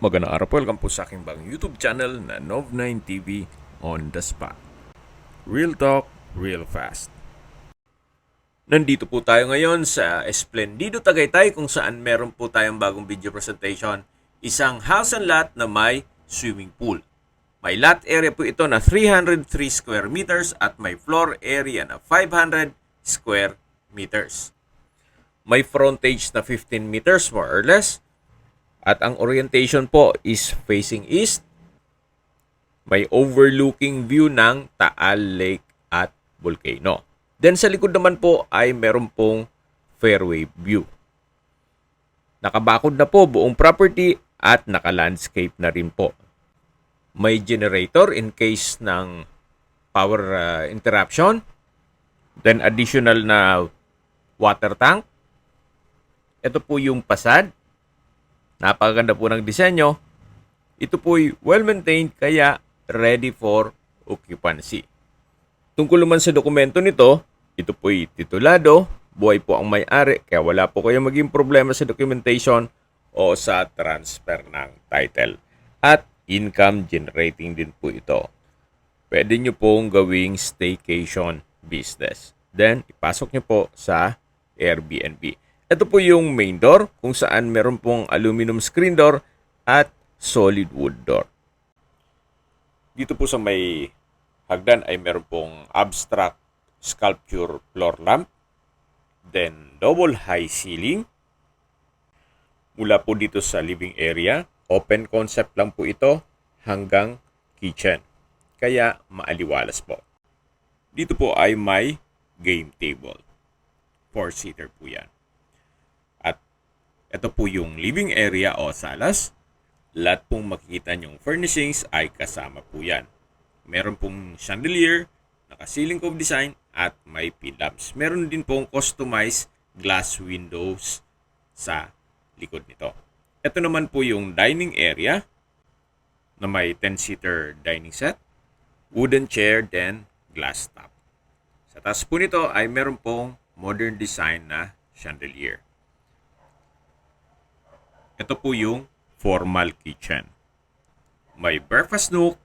Magandang araw po, welcome po sa aking bagong YouTube channel na Nov9 TV on the spot. Real talk, real fast. Nandito po tayo ngayon sa Esplendido, Tagaytay kung saan meron po tayong bagong video presentation. Isang house and lot na may swimming pool. May lot area po ito na 303 square meters at may floor area na 500 square meters. May frontage na 15 meters more or less. At ang orientation po is facing east. May overlooking view ng Taal Lake at Volcano. Then sa likod naman po ay meron pong fairway view. Nakabakod na po buong property at naka-landscape na rin po. May generator in case ng power interruption. Then additional na water tank. Ito po yung pasad. Napakaganda po ng disenyo. Ito po'y well-maintained kaya ready for occupancy. Tungkol naman sa dokumento nito, ito po'y titulado, buhay po ang may-ari kaya wala po kayong maging problema sa documentation o sa transfer ng title. At income generating din po ito. Pwede nyo pong gawing staycation business. Then, ipasok nyo po sa Airbnb. Ito po yung main door kung saan meron pong aluminum screen door at solid wood door. Dito po sa may hagdan ay meron pong abstract sculpture floor lamp. Then double high ceiling. Mula po dito sa living area, open concept lang po ito hanggang kitchen. Kaya maaliwalas po. Dito po ay may game table. 4-seater po yan. Ito po yung living area o salas. Lahat pong makikita nyong furnishings ay kasama po yan. Meron pong chandelier, naka-ceiling cove design, at may pin lamps. Meron din pong customized glass windows sa likod nito. Ito naman po yung dining area na may 10-seater dining set, wooden chair, then glass top. Sa taas po nito ay meron pong modern design na chandelier. Ito po yung formal kitchen. May breakfast nook,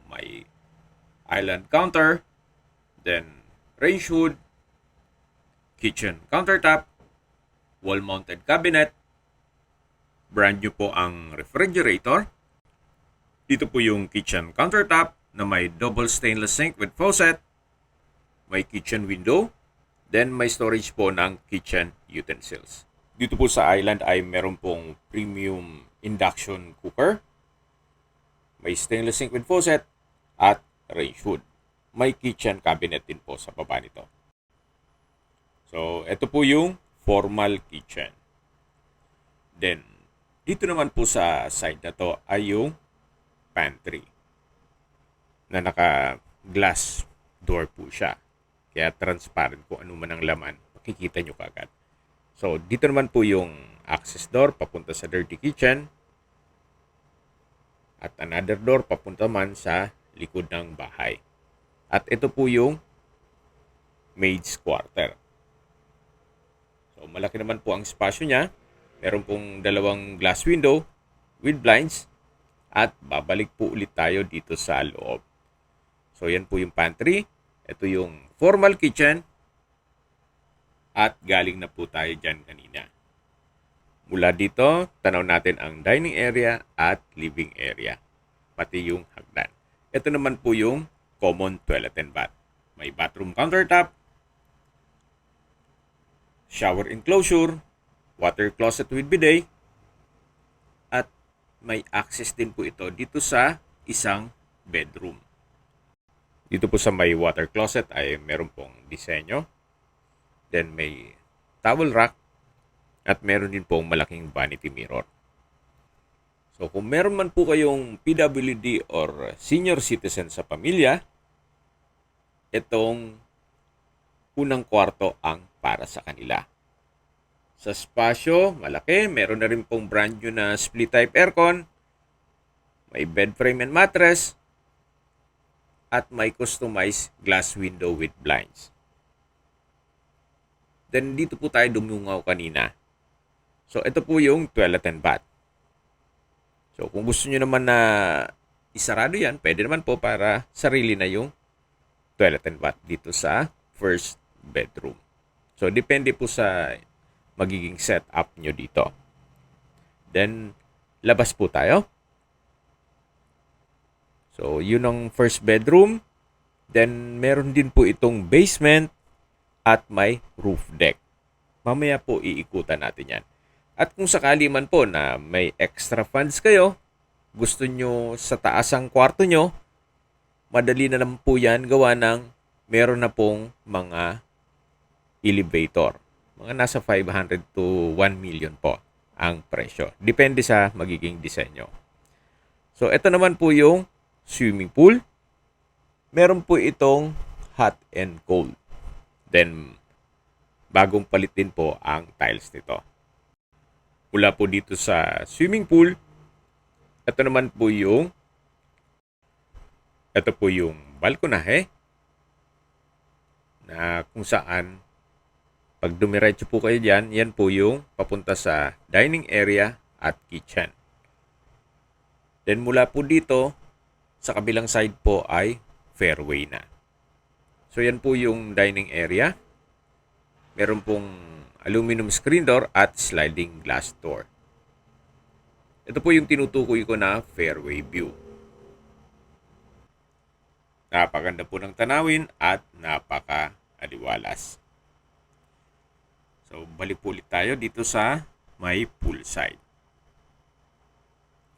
may island counter, then range hood, kitchen countertop, wall-mounted cabinet, brand new po ang refrigerator. Dito po yung kitchen countertop na may double stainless sink with faucet, may kitchen window, then may storage po ng kitchen utensils. Dito po sa island ay meron pong premium induction cooker. May stainless sink with faucet at range hood. May kitchen cabinet din po sa baba nito. So, ito po yung formal kitchen. Then, dito naman po sa side na to ay yung pantry. Na naka-glass door po siya. Kaya transparent kung ano man ang laman, makikita nyo kagad. So, dito naman po yung access door papunta sa dirty kitchen. At another door papunta man sa likod ng bahay. At ito po yung maid's quarter. So, malaki naman po ang spasyo niya. Meron pong dalawang glass window with blinds. At babalik po ulit tayo dito sa loob. So, yan po yung pantry. Ito yung formal kitchen. At galing na po tayo dyan kanina. Mula dito, tanaw natin ang dining area at living area. Pati yung hagdan. Ito naman po yung common toilet and bath. May bathroom countertop, shower enclosure, water closet with bidet, at may access din po ito dito sa isang bedroom. Dito po sa may water closet ay meron pong disenyo. Then may towel rack at meron din pong malaking vanity mirror. So kung meron man po kayong PWD or senior citizen sa pamilya, itong unang kwarto ang para sa kanila. Sa spasyo, malaki. Meron na rin pong brand new na split type aircon. May bed frame and mattress. At may customized glass window with blinds. Then dito po tayo dumungaw kanina. So ito po yung toilet and bath. So kung gusto nyo naman na isarado yan, pwede naman po para sarili na yung toilet and bath dito sa first bedroom. So depende po sa magiging setup nyo dito. Then, labas po tayo. So, yun ang first bedroom. Then, meron din po itong basement at may roof deck. Mamaya po iikutan natin yan. At kung sakali man po na may extra funds kayo, gusto nyo sa taas ang kwarto nyo, madali na lang po yan gawa ng meron na pong mga elevator. Mga nasa 500 to 1 million po ang presyo. Depende sa magiging disenyo. So, ito naman po yung swimming pool. Meron po itong hot and cold. Then, bagong palit din po ang tiles nito. Mula po dito sa swimming pool, ito naman po yung balkonahe na kung saan pag dumiretso po kayo dyan, yan po yung papunta sa dining area at kitchen. Then mula po dito, sa kabilang side po ay fairway na. So yan po yung dining area. Meron pong aluminum screen door at sliding glass door. Ito po yung tinutukoy ko na fairway view. Napakaganda po ng tanawin at napaka-aliwalas. So, balik po ulit tayo dito sa may poolside.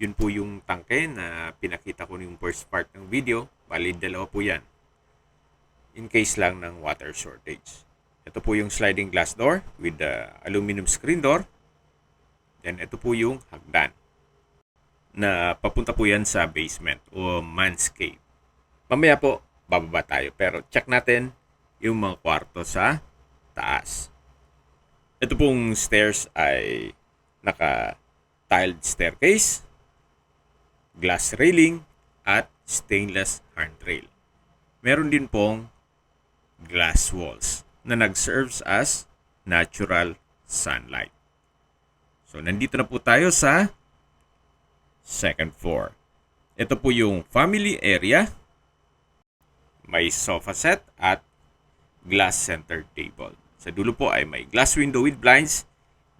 Yun po yung tangke na pinakita ko yung first part ng video. Bali, dalawa po yan. In case lang ng water shortage. Ito po yung sliding glass door with the aluminum screen door. Then, ito po yung hagdan na papunta po yan sa basement o man's cave. Mamaya po, bababa tayo. Pero check natin yung mga kwarto sa taas. Ito pong stairs ay naka-tiled staircase, glass railing, at stainless handrail. Meron din pong glass walls na nag-serves as natural sunlight. So, nandito na po tayo sa second floor. Ito po yung family area. May sofa set at glass center table. Sa dulo po ay may glass window with blinds.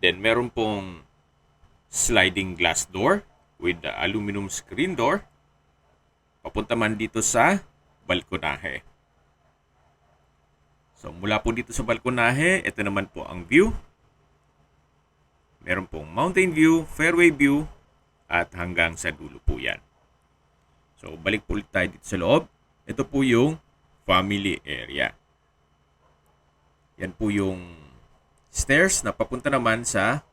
Then meron pong sliding glass door with the aluminum screen door. Papunta man dito sa balkonahe. So mula po dito sa balkonahe, ito naman po ang view. Meron pong mountain view, fairway view, at hanggang sa dulo po yan. So balik po ulit tayo dito sa loob. Ito po yung family area. Yan po yung stairs na papunta naman sa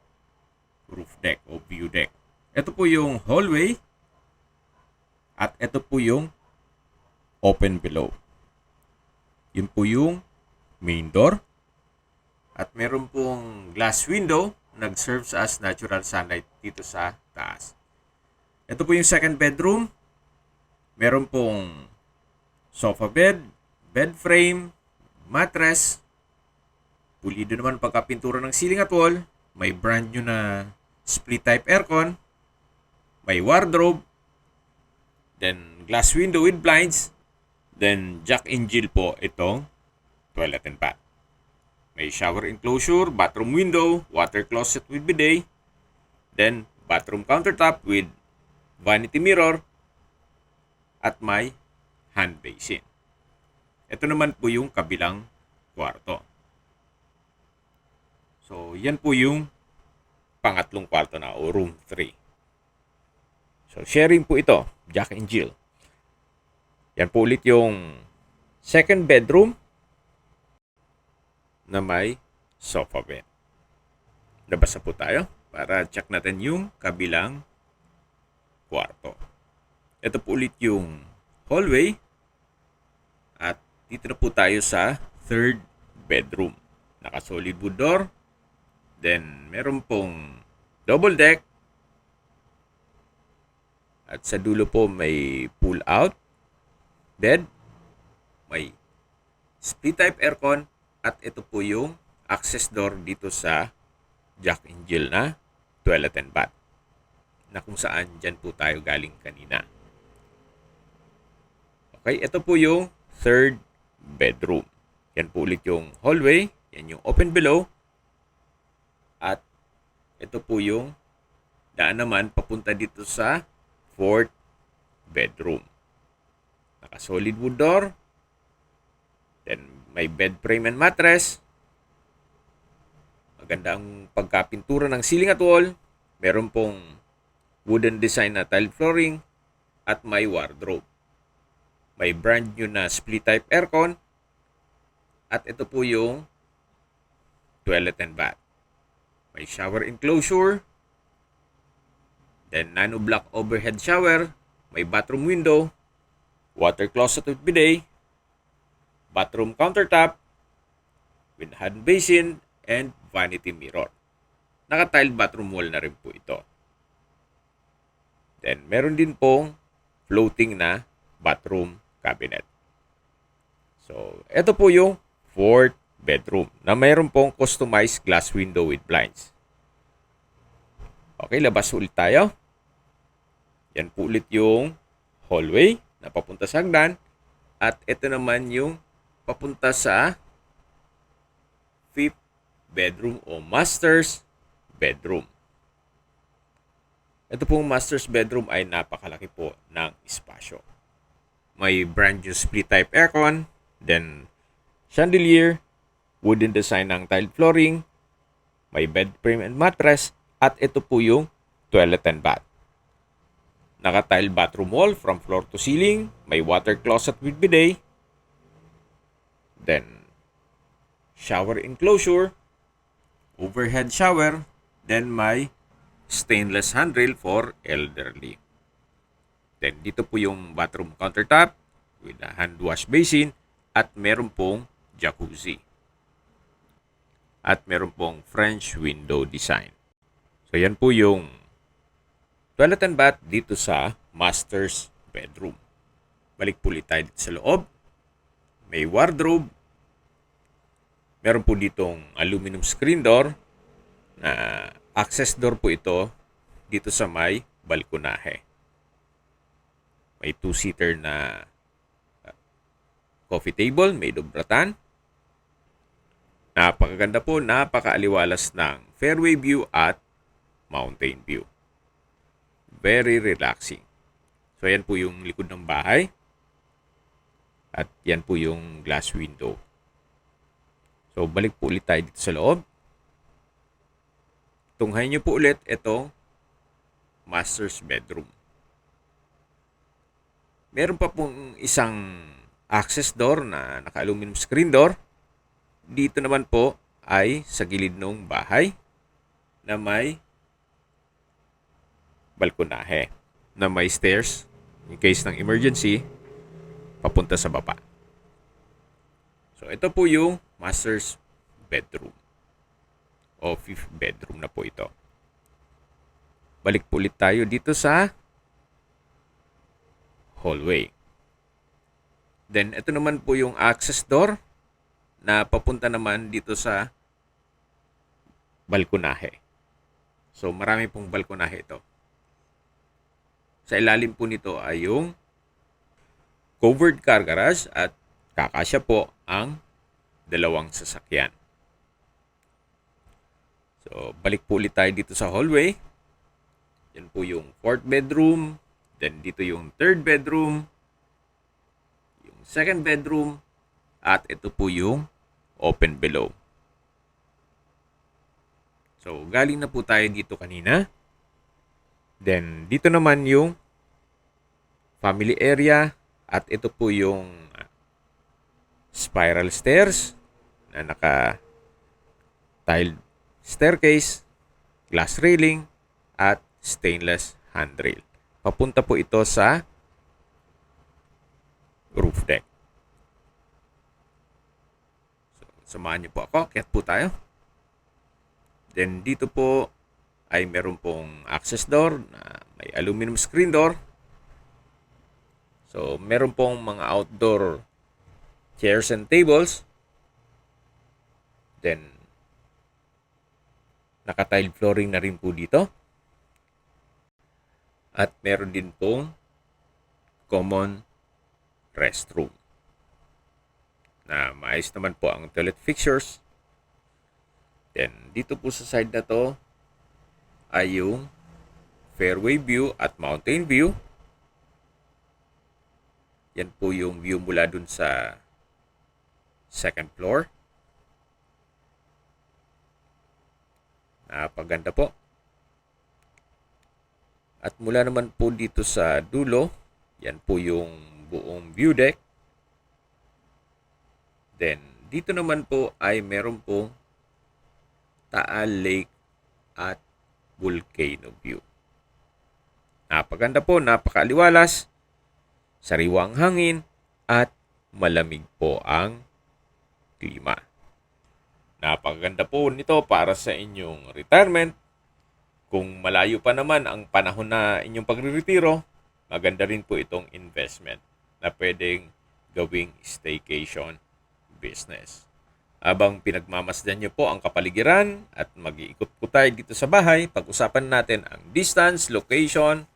roof deck o view deck. Ito po yung hallway at ito po yung open below. Yun po yung main door at meron pong glass window nag-serves as natural sunlight dito sa taas. Ito po yung second bedroom. Meron pong sofa bed, bed frame, mattress. Pulido naman pagkapintura ng ceiling at wall. May brand new na split type aircon. May wardrobe. Then glass window with blinds. Then Jack and Jill po itong toilet and bath. May shower enclosure, bathroom window, water closet with bidet. Then bathroom countertop with vanity mirror. At may hand basin. Ito naman po yung kabilang kwarto. So, yan po yung pangatlong kwarto na o room 3. So, sharing po ito, Jack and Jill. Yan po ulit yung second bedroom na may sofa bed. Labas na po tayo para check natin yung kabilang kwarto. Ito po ulit yung hallway at dito na po tayo sa third bedroom. Naka-solid wood door. Then, meron pong double deck. At sa dulo po may pull-out bed. May split type aircon. At ito po yung access door dito sa Jack and Jill na toilet and bath. na kung saan dyan po tayo galing kanina. Okay, ito po yung third bedroom. Yan po ulit yung hallway. Yan yung open below. At ito po yung daan naman papunta dito sa fourth bedroom. Naka-solid wood door. Then may bed frame and mattress. Maganda ang pagkapintura ng ceiling at wall. Meron pong wooden design na tile flooring at may wardrobe. May brand new na split type aircon. At ito po yung toilet and bath. May shower enclosure. Then nano block overhead shower. May bathroom window. Water closet with bidet. Bathroom countertop with hand basin and vanity mirror. Naka-tiled bathroom wall na rin po ito. Then meron din pong floating na bathroom cabinet. So, ito po yung fourth bedroom na mayroon pong customized glass window with blinds. Okay, labas ulit tayo. Yan po ulit yung hallway na papunta sa hagdan. At ito naman yung papunta sa fifth bedroom o master's bedroom. Ito pong master's bedroom ay napakalaki po ng espasyo. May brand new split type aircon, then chandelier, wooden design ng tiled flooring, may bed frame and mattress, at ito po yung toilet and bath. Naka-tile bathroom wall from floor to ceiling, may water closet with bidet, then shower enclosure, overhead shower, then may stainless handrail for elderly. Then dito po yung bathroom countertop with a hand wash basin at meron pong jacuzzi. At meron pong French window design. So yan po yung toilet and bath dito sa master's bedroom. Balik po ulit tayo dito sa loob. May wardrobe. Meron po ditong aluminum screen door na access door po ito dito sa may balkonahe. May two-seater na coffee table made of rattan. Napakaganda po, napakaaliwalas ng fairway view at mountain view. Very relaxing. So yan po yung likod ng bahay. At yan po yung glass window. So balik po ulit tayo dito sa loob. Tunghayin nyo po ulit itong master's bedroom. Meron pa pong isang access door na naka-aluminum screen door. Dito naman po ay sa gilid ng bahay na may balkonahe na may stairs in case ng emergency papunta sa baba. So ito po yung master's bedroom. O fifth bedroom na po ito. Balik po ulit tayo dito sa hallway. Then, ito naman po yung access door na papunta naman dito sa balkonahe. So, marami pong balkonahe ito. Sa ilalim po nito ay yung covered car garage at kakasya po ang dalawang sasakyan. So, balik po ulit tayo dito sa hallway. Yan po yung fourth bedroom. Then, dito yung third bedroom. Yung second bedroom. At ito po yung open below. So, galing na po tayo dito kanina. Then, dito naman yung family area. At ito po yung spiral stairs na naka-tiled staircase, glass railing, at stainless handrail. Papunta po ito sa roof deck. So, samahan niyo po ako. Kaya po tayo. Then, dito po ay meron pong access door na may aluminum screen door. So, meron pong mga outdoor chairs and tables. Then, naka-tiled flooring na rin po dito. At meron din pong common restroom. Na maayos naman po ang toilet fixtures. Then, dito po sa side na to ay yung fairway view at mountain view. Yan po yung view mula dun sa second floor. Napaganda po. At mula naman po dito sa dulo, yan po yung buong view deck. Then, dito naman po ay meron po Taal Lake at Volcano view. Napaganda po, napakaaliwalas, sariwang hangin, at malamig po ang klima. Napaganda po nito para sa inyong retirement. Kung malayo pa naman ang panahon na inyong pagre-retiro, maganda rin po itong investment na pwedeng gawing staycation business. Habang pinagmamasdan nyo po ang kapaligiran at mag-iikot po tayo dito sa bahay, pag-usapan natin ang distance, location,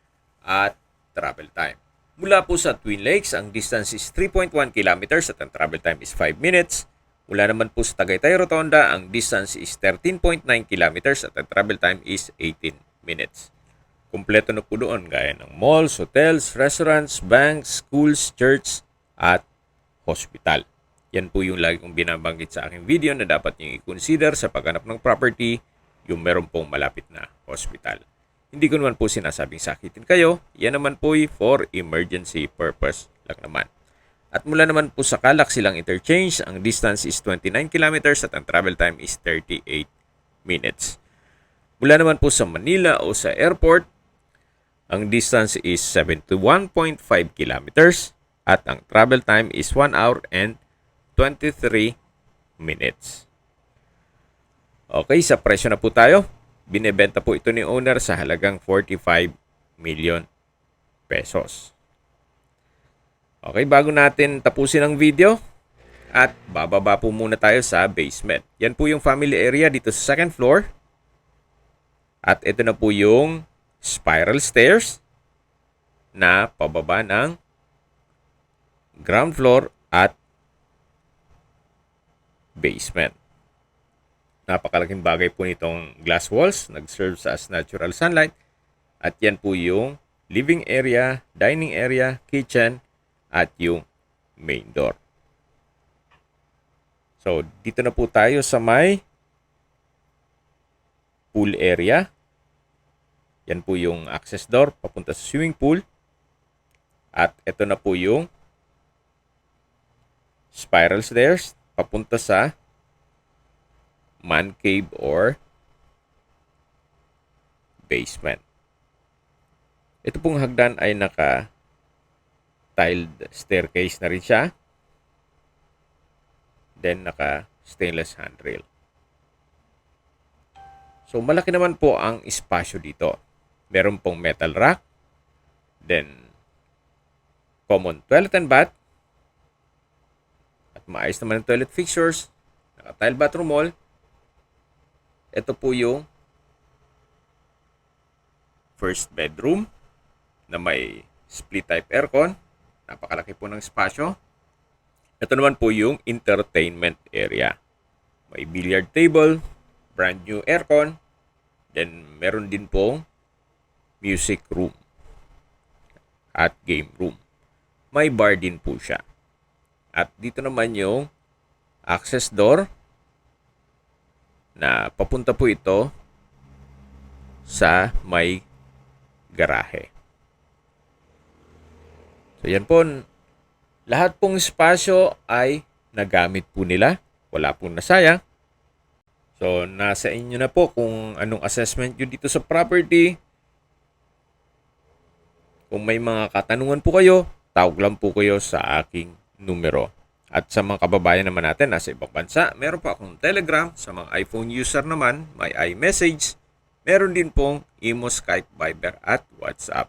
at travel time. Mula po sa Twin Lakes, ang distance is 3.1 kilometers at ang travel time is 5 minutes. Mula naman po sa Tagaytay Rotonda, ang distance is 13.9 kilometers at ang travel time is 18 minutes. Kumpleto na po doon gaya ng malls, hotels, restaurants, banks, schools, church, at hospital. Yan po yung lagi kong binabanggit sa aking video na dapat nyo i-consider sa paghanap ng property, yung meron pong malapit na hospital. Hindi ko naman po sinasabing sakitin kayo, yan naman po for emergency purpose lang naman. At mula naman po sa Calac Silang Interchange, ang distance is 29 kilometers at ang travel time is 38 minutes. Mula naman po sa Manila o sa airport, ang distance is 71.5 kilometers at ang travel time is 1 hour and 23 minutes. Okay, sa presyo na po tayo. Binebenta po ito ni owner sa halagang 45 million pesos. Okay, bago natin tapusin ang video at bababa po muna tayo sa basement. Yan po yung family area dito sa second floor. At ito na po yung spiral stairs na pababa ng ground floor at basement. Napakalaking bagay po nitong glass walls. Nag-serve as natural sunlight. At yan po yung living area, dining area, kitchen, at yung main door. So, dito na po tayo sa may pool area. Yan po yung access door papunta sa swimming pool. At ito na po yung spiral stairs papunta sa man cave or basement. Ito pong hagdan ay naka-tiled staircase na rin siya. Then naka-stainless handrail. So malaki naman po ang espasyo dito. Meron pong metal rack. Then common toilet and bath. At maayos naman ang toilet fixtures. Naka-tile bathroom wall. Ito po yung first bedroom na may split type aircon. Napakalaki po ng espasyo. Ito naman po yung entertainment area. May billiard table, brand new aircon, then meron din pong music room at game room. May bar din po siya. At dito naman yung access door na papunta po ito sa may garahe. So yan po, lahat pong espasyo ay nagamit po nila. Wala pong nasayang. So nasa inyo na po kung anong assessment nyo dito sa property. Kung may mga katanungan po kayo, tawag lang po kayo sa aking numero. At sa mga kababayan naman natin nasa ibang bansa, meron po akong Telegram. Sa mga iPhone user naman, may iMessage. Meron din pong Imo, Skype, Viber at WhatsApp.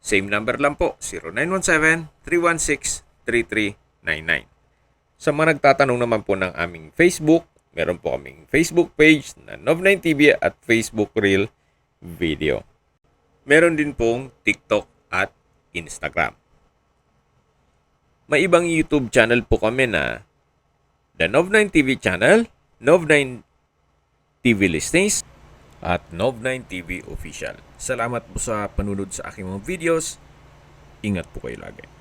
Same number lang po, 0917-316-3399. Sa mga nagtatanong naman po ng aming Facebook, meron po kaming Facebook page na Nov9TV at Facebook Reel Video. Meron din pong TikTok at Instagram. May ibang YouTube channel po kami na The Nov9 TV channel, Nov9 TV Listings, at Nov9 TV Official. Salamat po sa panunod sa aking mga videos. Ingat po kayo lagi.